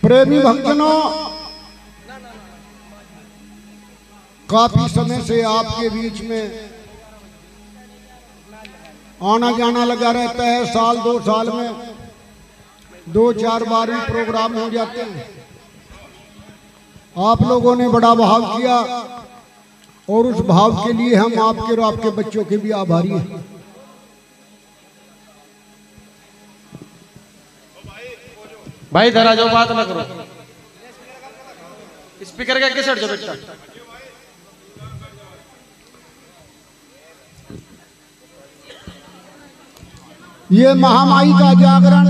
प्रेमी भक्तजनों, काफी समय से आपके बीच में आना जाना लगा रहता है। साल 2 साल में 2-4 बार भी प्रोग्राम हो जाते हैं। आप लोगों ने बड़ा भाव किया और उस भाव के लिए हम आपके और आपके बच्चों के भी आभारी हैं। भाई धरा जो बात ना करो, स्पीकर का कैसे हट जाओ बेटा। ये महामारी का जागरण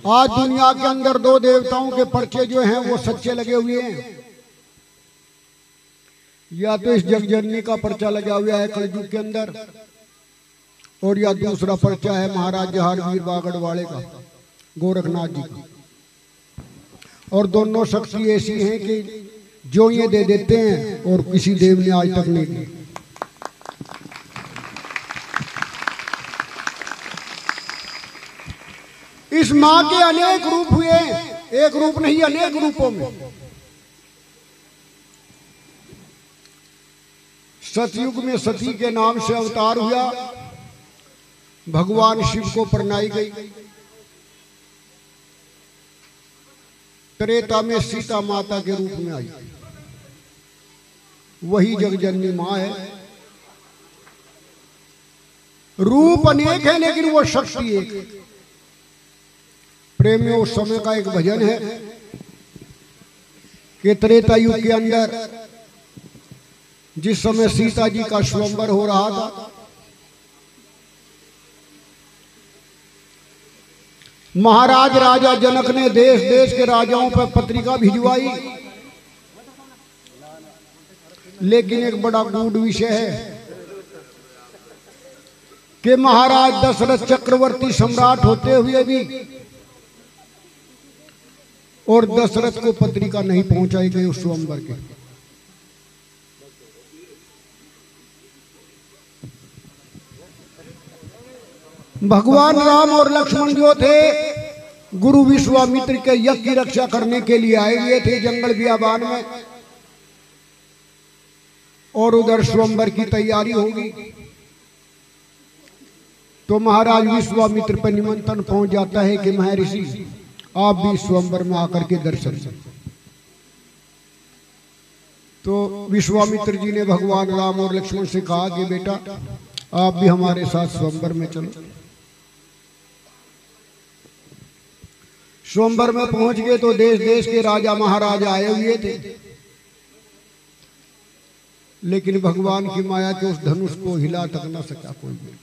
आज दुनिया के अंदर 2 देवताओं के पर्चे जो हैं वो सच्चे लगे हुए हैं। या तो इस जगजननी का पर्चा लगा हुआ है कलयुग के अंदर, और या दूसरा पर्चा है महाराज जहांगीर बागड़वाड़े का, गोरखनाथ जी का। और दोनों शक्ति ऐसी हैं कि जो ये दे देते हैं और किसी देव ने आज तक नहीं दी। इस मां के अनेक रूप हुए, एक रूप नहीं अनेक रूपों में। सतयुग में सती के नाम से अवतार हुआ, भगवान शिव को परनाई गई। त्रेता में सीता माता के रूप में आई, वही जगजननी मां है। रूप अनेक है लेकिन वो शक्ति एक। प्रेमियों, उस समय का एक भजन है कि त्रेता युग के अंदर जिस समय सीता जी का स्वयंवर हो रहा था, महाराज राजा जनक ने देश देश के राजाओं पर पत्रिका भिजवाई, लेकिन एक बड़ा गूढ़ विषय है कि महाराज दशरथ चक्रवर्ती सम्राट होते हुए भी और दशरथ को पत्रिका नहीं पहुंचाई गई उस स्वयंवर के। भगवान राम और लक्ष्मण जो थे गुरु विश्वामित्र के यज्ञ की रक्षा करने के लिए आए हुए थे जंगल बियाबान में, और उधर स्वयंवर की तैयारी होगी। तो महाराज विश्वामित्र पर निमंत्रण पहुंच जाता है कि महर्षि आप भी स्वयंवर में आकर के दर्शन करें। तो विश्वामित्र जी ने भगवान राम और लक्ष्मण से कहा कि बेटा आप भी हमारे साथ स्वयंवर में चलो। स्वयंवर में पहुंच गए तो देश देश के राजा महाराजा आए हुए थे, लेकिन भगवान की माया के उस धनुष को हिला तक न सका कोई भी।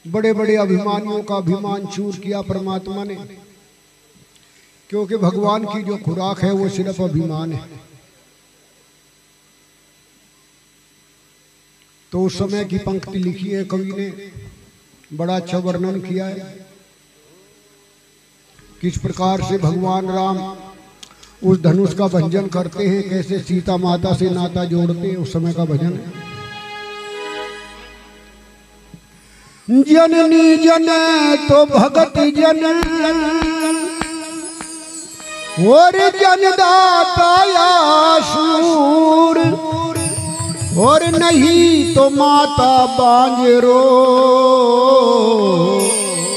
बड़े बड़े अभिमानियों का अभिमान चूर किया परमात्मा ने, क्योंकि भगवान की जो खुराक है वो सिर्फ अभिमान है। तो उस समय की पंक्ति लिखी है कवि ने, बड़ा अच्छा वर्णन किया है किस प्रकार से भगवान राम उस धनुष का भंजन करते हैं, कैसे सीता माता से नाता जोड़ते हैं। उस समय का भजन है। जननी जन तो भगत जन और जनदाता सूर, और नहीं तो माता बांजरो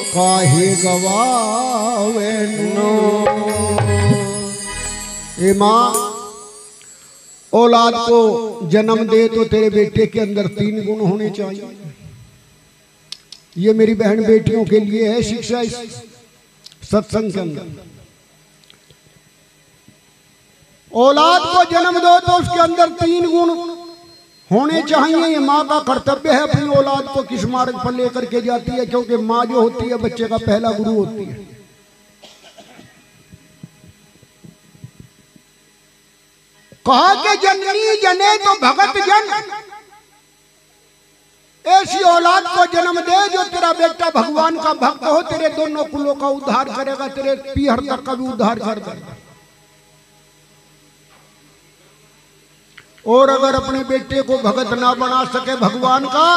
काहे गवावे नो। ए माँ, औलाद को जन्म दे तो तेरे बेटे के अंदर 3 गुण होने चाहिए। ये मेरी बहन बेटियों के लिए है शिक्षा इस सत्संग के अंदर। औलाद को जन्म दो तो उसके अंदर 3 गुण होने चाहिए। ये माँ का कर्तव्य है, अपनी औलाद को किस मार्ग पर लेकर के जाती है, क्योंकि माँ जो होती है बच्चे का पहला गुरु होती है। कहा कि जननी जने तो भगत जन, ऐसी औलाद को जन्म दे जो तेरा बेटा भगवान का भक्त हो, तेरे दोनों कुलों का उद्धार करेगा, तेरे पीहर तक का भी उद्धार कर देगा। और अगर अपने बेटे को भगत ना बना सके भगवान का,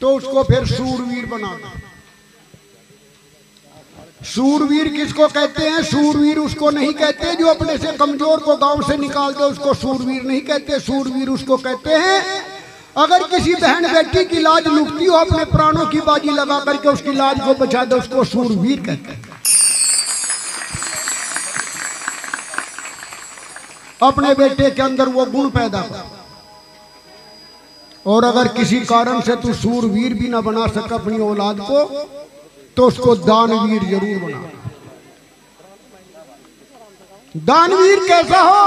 तो उसको फिर सूरवीर बना दो। सूरवीर किसको कहते हैं? सूरवीर उसको नहीं कहते जो अपने से कमजोर को गांव से निकाल दे, उसको सूरवीर नहीं कहते। सूरवीर उसको कहते हैं अगर किसी बहन बेटी की लाज लुटती हो, अपने प्राणों की बाजी लगा करके उसकी लाज को बचा दे, उसको सूरवीर कहते हैं। अपने बेटे के अंदर वो गुण पैदा कर। और अगर किसी कारण से तू सूरवीर भी ना बना सका अपनी औलाद को, तो उसको दानवीर जरूर बना। दानवीर कैसा हो?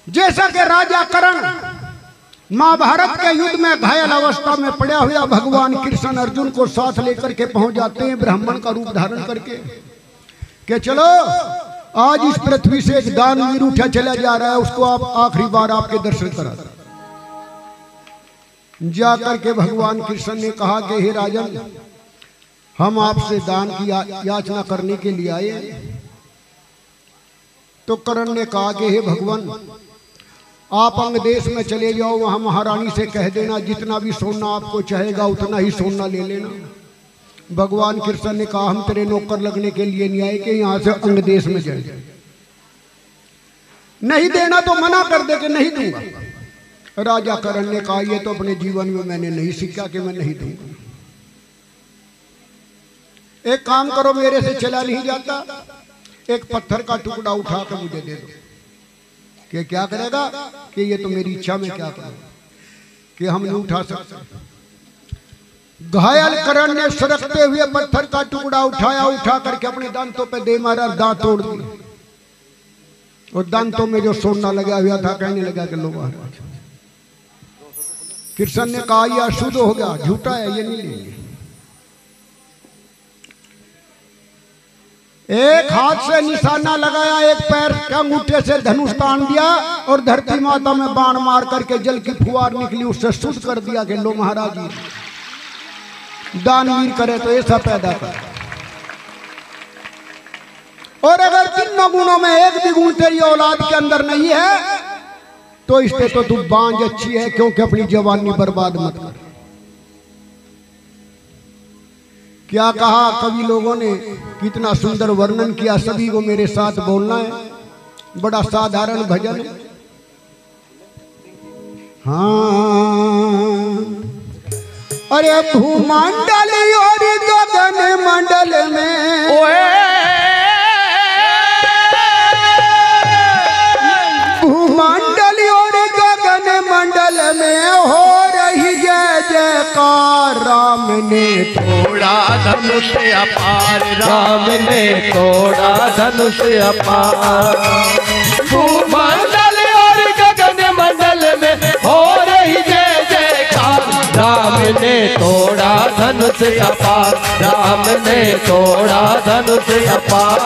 जैसा कि राजा कर्ण महाभारत के युद्ध में घायल अवस्था में पड़ा हुआ भगवान कृष्ण अर्जुन को साथ लेकर के पहुंच जाते हैं ब्राह्मण का रूप धारण करके कि चलो आज इस पृथ्वी से एक दानवीर उठा चला जा रहा है, उसको आप आखिरी बार आपके दर्शन करा। जाकर के भगवान कृष्ण ने कहा कि हे राजन, हम आपसे दान की याचना करने के लिए आए। तो कर्ण ने कहा कि हे भगवान, आप अंग देश में चले जाओ, वहां महारानी से कह देना जितना भी सोना आपको चाहेगा उतना ही सोना ले लेना। भगवान कृष्ण ने कहा हम तेरे नौकर लगने के लिए नहीं आए कि यहां से अंग देश में जाए। नहीं देना तो मना कर दे कि नहीं दूंगा। राजा कर्ण ने कहा ये तो अपने जीवन में मैंने नहीं सीखा कि मैं नहीं दूंगा। एक काम करो, मेरे से चला नहीं जाता, एक पत्थर का टुकड़ा उठा कर मुझे दे दो। कि क्या करेगा? कि ये तो मेरी इच्छा में क्या करेगा कि हम नहीं उठा सकते। घायल कर्ण ने सरकते हुए पत्थर का टुकड़ा उठाया, उठा करके अपने दांतों पे दे मारा, दांत तोड़ दिए। और दांतों में जो सोना लगा हुआ था कहने लगा कि लो महाराज। कृष्ण ने कहा यह अशुद्ध हो गया, झूठा है, ये नहीं लेंगे। एक हाथ से निशाना लगाया, एक पैर के अंगूठे से धनुष तान दिया और धरती माता में बाण मार करके जल की फुहार निकली, उससे शुद्ध कर दिया कि लो महाराज जी दानवीर करे तो ऐसा पैदा कर। और अगर तीनों गुणों में एक भी गुण तेरी औलाद के अंदर नहीं है तो इससे तो तू बांझ अच्छी है, क्योंकि अपनी जवानी बर्बाद मत कर। क्या कहा कवि लोगों ने, कितना सुंदर वर्णन किया। सभी को मेरे साथ बोलना है, बड़ा साधारण भजन है। हाँ, अरे भूमंडल और गगन मंडल में भूमंडल और गगन मंडल में हो रही जय जयकार। राम ने तोड़ा धनुष अपार, राम ने तोड़ा धनुष अपार। भूमंडल और गगन मंडल में हो रही जय जयकार। राम ने तोड़ा धनुष अपार, राम ने तोड़ा धनुष अपार।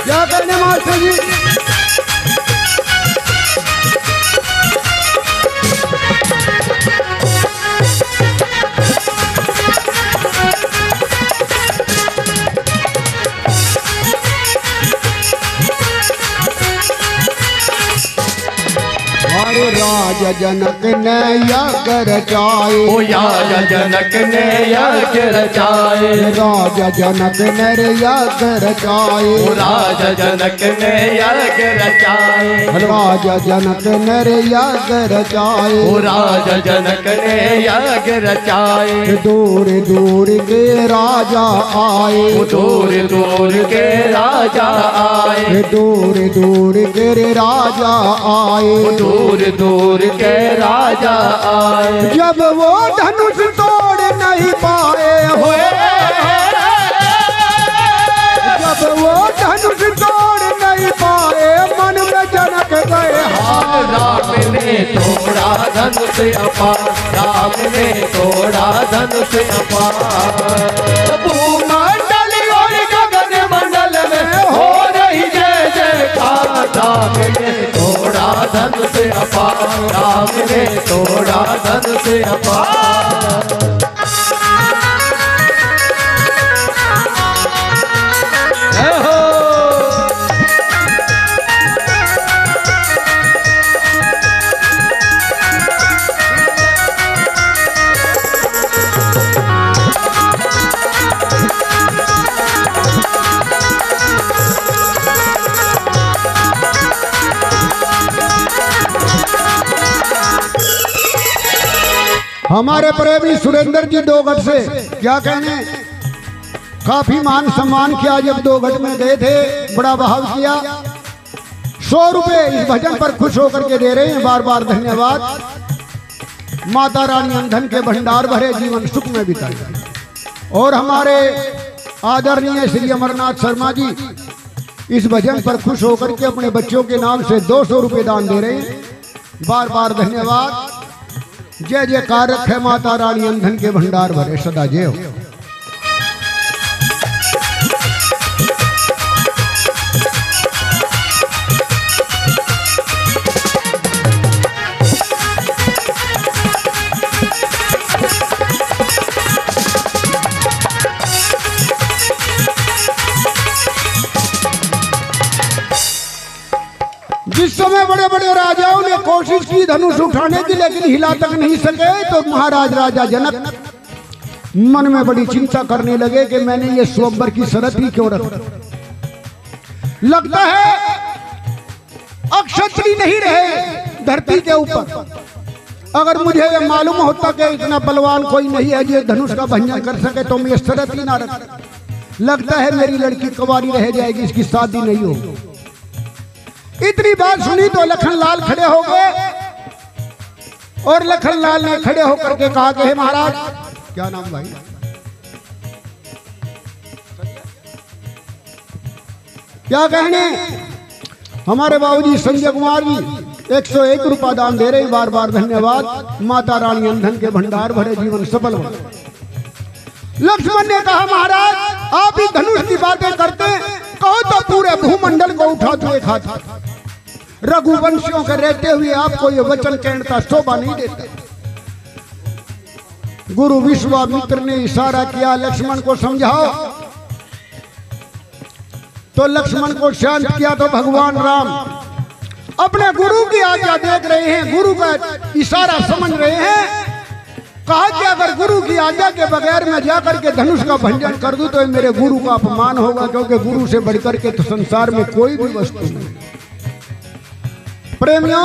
क्या करने मास्टर जी? राजा जनक ने यज्ञ रचाए, ओ राजा जनक ने यज्ञ रचाए। राजा जनक ने यज्ञ रचाए, ओ राजा जनक ने यज्ञ रचाए। राजा जनक ने यज्ञ रचाए, ओ राजा जनक ने यज्ञ रचाए। दूर दूर के राजा आए, दूर दूर के राजा आए। दूर दूर के राजा आए, दूर दूर के राजा आए। जब वो धनुष तोड़ नहीं पाए हुए, जब वो धनुष तोड़ नहीं पाए, मन में जनक गए हाय। राम ने तोड़ा धनुष अपार, राम ने तोड़ा धनुष अपार। भूमंडल और गगन मंडल में हो रही जय जयकार। राम ने तोड़ा धनुष अपार, अपार, राम ने तोड़ा धन से अपार। हमारे प्रेमी सुरेंद्र जी 2 गढ़ से क्या कहने, काफी मान सम्मान किया। जब 2 गढ़ में गए थे बड़ा बहाव किया। 100 रुपए इस भजन पर खुश होकर के दे रहे हैं, बार बार धन्यवाद। माता रानी अंधन के भंडार भरे, जीवन सुख में बिताए। और हमारे आदरणीय श्री अमरनाथ शर्मा जी इस भजन पर खुश होकर के अपने बच्चों के नाम से 200 रुपए दान दे रहे हैं, बार बार धन्यवाद। जय जयकार रखे माता रानी अंधन के भंडार भरे, सदा जय हो। जिस समय बड़े बड़े राजाओं ने कोशिश की धनुष उठाने की, लेकिन हिला तक नहीं सके, तो महाराज राजा जनक मन में बड़ी चिंता करने लगे कि मैंने ये स्वयंवर की शर्त ही क्यों रखी। लगता है अक्षत्री नहीं रहे धरती के ऊपर। अगर मुझे ये मालूम होता कि इतना बलवान कोई नहीं है जो धनुष का भंजन कर सके तो मैं शर्त ही ना रख। लगता है मेरी लड़की कुंवारी रह जाएगी, इसकी शादी नहीं होगी। इतनी बात सुनी तो लखनलाल खड़े हो गए और लखनलाल ने खड़े होकर के कहा कि हे महाराज, क्या नाम भाई, क्या कहने, हमारे बाबूजी संजय कुमार जी 101 रुपया दान दे रहे हैं, बार बार धन्यवाद। माता रानी अंधन के भंडार भरे, जीवन सफल हो। लक्ष्मण ने कहा महाराज आप ही धनुष की बातें करते, कहो तो पूरे भूमंडल को उठा दो एक हाथ। रघुवंशियों के रहते हुए आपको ये वचन कहने का शोभा नहीं देता। गुरु विश्वामित्र ने इशारा किया लक्ष्मण को समझाओ, तो लक्ष्मण को शांत किया। तो भगवान राम अपने गुरु की आज्ञा देख रहे हैं, गुरु का इशारा समझ रहे हैं। कहा कि अगर गुरु की आज्ञा के बगैर मैं जाकर के धनुष का भंजन कर दूं तो मेरे गुरु का अपमान होगा, क्योंकि गुरु से बढ़कर के तो संसार में कोई भी वस्तु नहीं। प्रेमियों,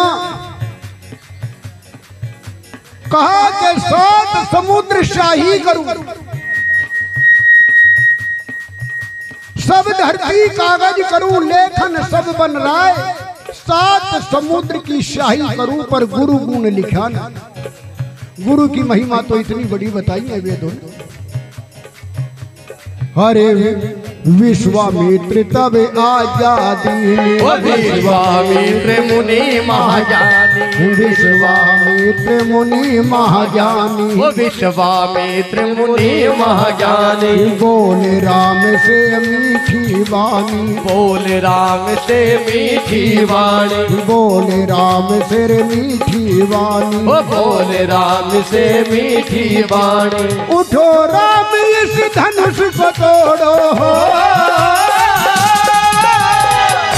कहा कि 7 समुद्र शाही करूं, सब धरती कागज करूं, लेखन सब बन राय, 7 समुद्र की शाही करूं, पर गुरु गुण लिखा ना। गुरु की महिमा तो इतनी बड़ी बताई है वेदों ने। हरे विश्वामित्र तब आजादी, विश्वामित्र मुनि महाज्ञानी, विश्वामित्र मुनि महाज्ञानी, विश्वामित्र मुनि महाज्ञानी। बोले राम से मीठी वाणी, बोले राम से मीठी वाणी, बोले राम से मीठी वाणी, बोले राम से मीठी वाणी। उठो राम इस धनुष को तोड़ो हो,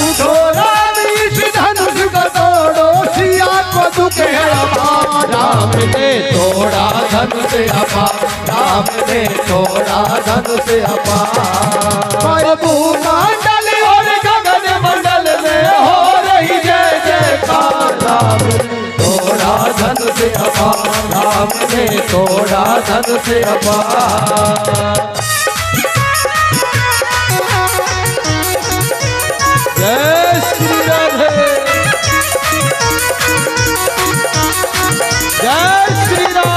उठो राम इस धनुष को तोड़ो, सिया को दुख है अपार। राम ने तोड़ा धनुष अपार, राम ने तोड़ा धनुष अपार। पर भूमंडल और गगन मंडल में हो रही जय जयकार। राम ने तोड़ा धनुष अपार, राम ने तोड़ा धनुष अपार। जय श्री राधे, जय श्री राम।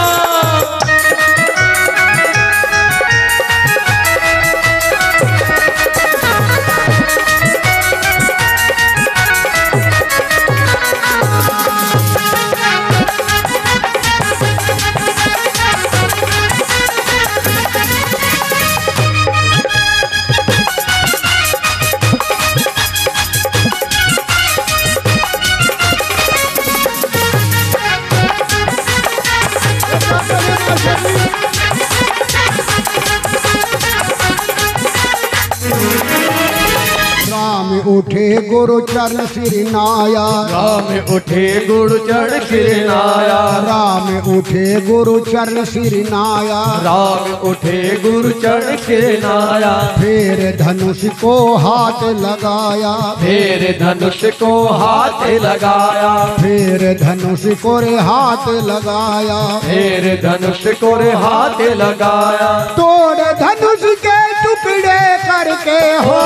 उठे गुरु चरण सिरनाया, राम उठे गुरु चरण सिरनाया, राम उठे गुरु चरण सिरनाया, राम उठे गुरु चरण सिरनाया। फिर धनुष को हाथ लगाया, फिर धनुष को हाथ लगाया, फिर धनुष को रे हाथ लगाया, फिर धनुष को रे हाथ लगाया। तोड़ धनुष के टुकड़े करके हो,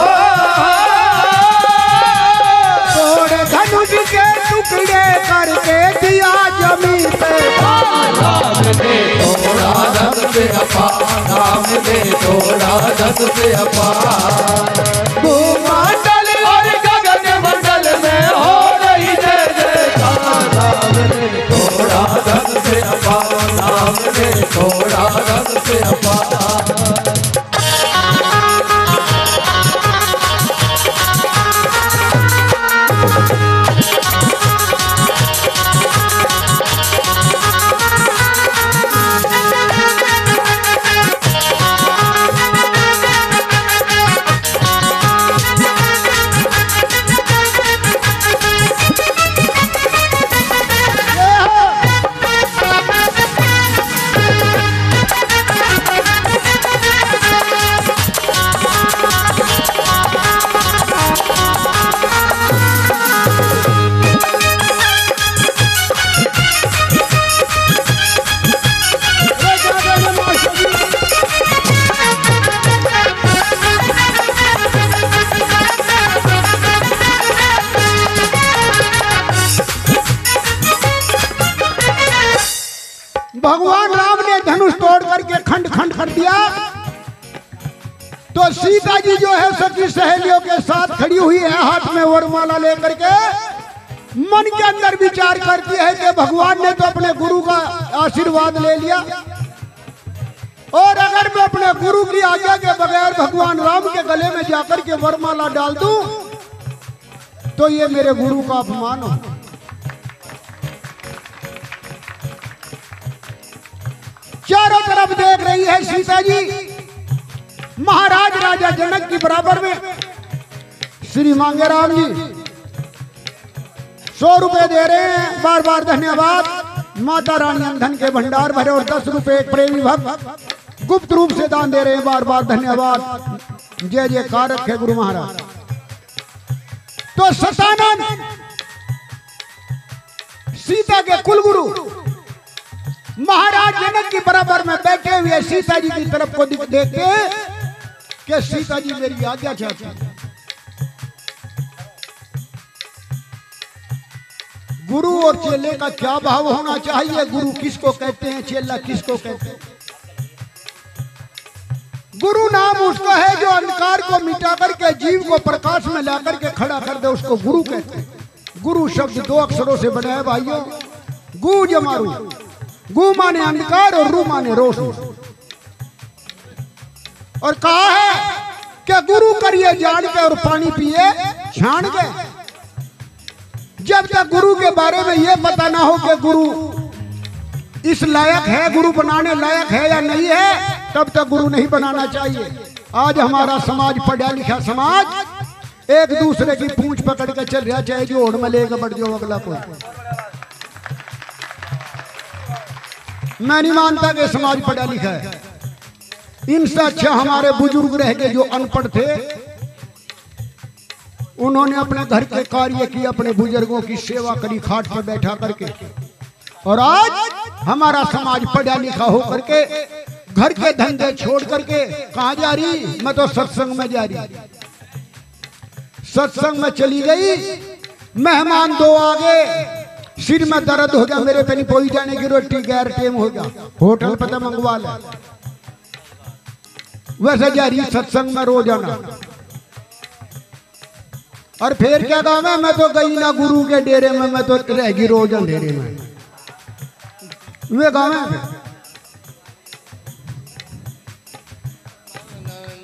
तोड़ धनुष के टुकड़े करके दिया जमीन पे। राम ने तोड़ा धन से अपार, राम ने तोड़ा धन से अपार। भूमंडल और गगन मंडल में हो रही जय जयकार। राम ने तोड़ा धन से अपार, राम ने तोड़ा धन से अपार। भगवान राम ने धनुष तोड़ करके खंड खंड कर दिया, तो सीता जी जो है सखी सहेलियों के साथ खड़ी हुई है, हाथ में वरमाला लेकर के। मन के अंदर विचार करती है कि भगवान ने तो अपने गुरु का आशीर्वाद ले लिया, और अगर मैं अपने गुरु की आज्ञा के बगैर भगवान राम के गले में जाकर के वरमाला डाल दूं तो ये मेरे गुरु का अपमान हो। चारों तरफ देख रही है सीता जी, महाराज राजा जनक की बराबर में श्री मांगे राम जी 100 रुपए दे रहे हैं, बार बार धन्यवाद। माता रानी धन के भंडार भरे और 10 रुपए एक प्रेमी भक्त गुप्त रूप से दान दे रहे हैं, बार बार धन्यवाद। जय जयकार रखे गुरु महाराज। तो सतानंद सीता के कुलगुरु महाराज जनक की बराबर में बैठे हुए सीता जी की तरफ को देखते कि सीता जी मेरी आज्ञा चाहती है। गुरु और चेले का क्या भाव होना चाहिए? गुरु किसको कहते हैं, चेला किसको कहते हैं? गुरु नाम उसको है जो अंधकार को मिटा करके जीव को प्रकाश में ला करके खड़ा कर दे, उसको गुरु कहते हैं। गुरु शब्द 2 अक्षरों से बना है भाइयों, गु जमारू। गु माने अंधकार और रू माने रोशनी। और कहा है कि गुरु करिए जान के और पानी पिए छान के। जब तक गुरु के बारे में यह पता ना हो कि गुरु इस लायक है, गुरु बनाने लायक है या नहीं है, तब तक गुरु नहीं बनाना चाहिए। आज हमारा समाज पढ़ा लिखा समाज एक दूसरे की पूंछ पकड़ के चल रहा, चाहे जो ओढ़ में लेगा बढ़ जो अगला कोई। मैं नहीं मानता कि समाज पढ़ा लिखा है। इनसे अच्छा हमारे बुजुर्ग रह गए जो अनपढ़ थे, उन्होंने अपने घर के कार्य किए, अपने बुजुर्गों की सेवा करी खाट पर बैठा करके। और आज हमारा समाज पढ़ा लिखा हो करके घर के धंधे छोड़ करके कहां जा रही? मैं तो सत्संग में जा रही। सत्संग में चली गई, मेहमान 2 आ गए, सिर में दर्द हो गया, मेरे पे नहीं पोई जाने की रोटी गैर टेम हो गया, होटल पता मंगवा ले। वैसे जा रही सत्संग में रोजाना। और फिर क्या काम है? मैं तो गई ना गुरु के डेरे में, मैं तो रहेगी रोज अंधेरे में। वे गाँव है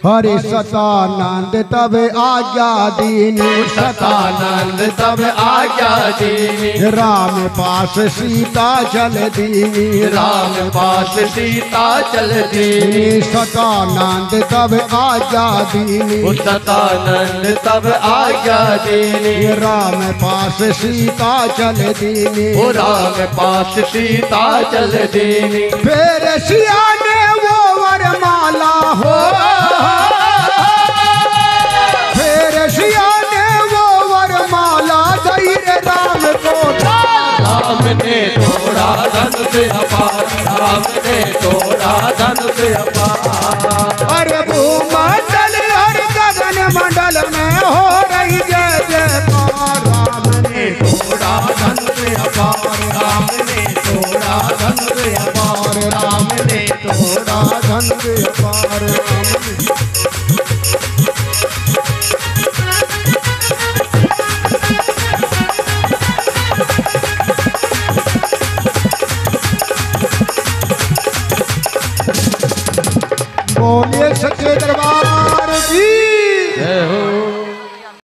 हरे सतानंद तब आज्ञा दीनी, सतानंद तब आज्ञा दीनी, राम पास सीता चल दीनी, राम पास सीता चल दीनी, सतानंद तब आज्ञा दीनी, सतानंद तब आज्ञा दीनी, राम पास सीता चल दीनी, राम पास सीता चल दीनी। फिर सिया ने वो वरमाला हो, फिर सिया ने वो वरमाला धैर्य राम को, राम ने तोड़ा धन से अपार, राम ने तोड़ा धन से अपार।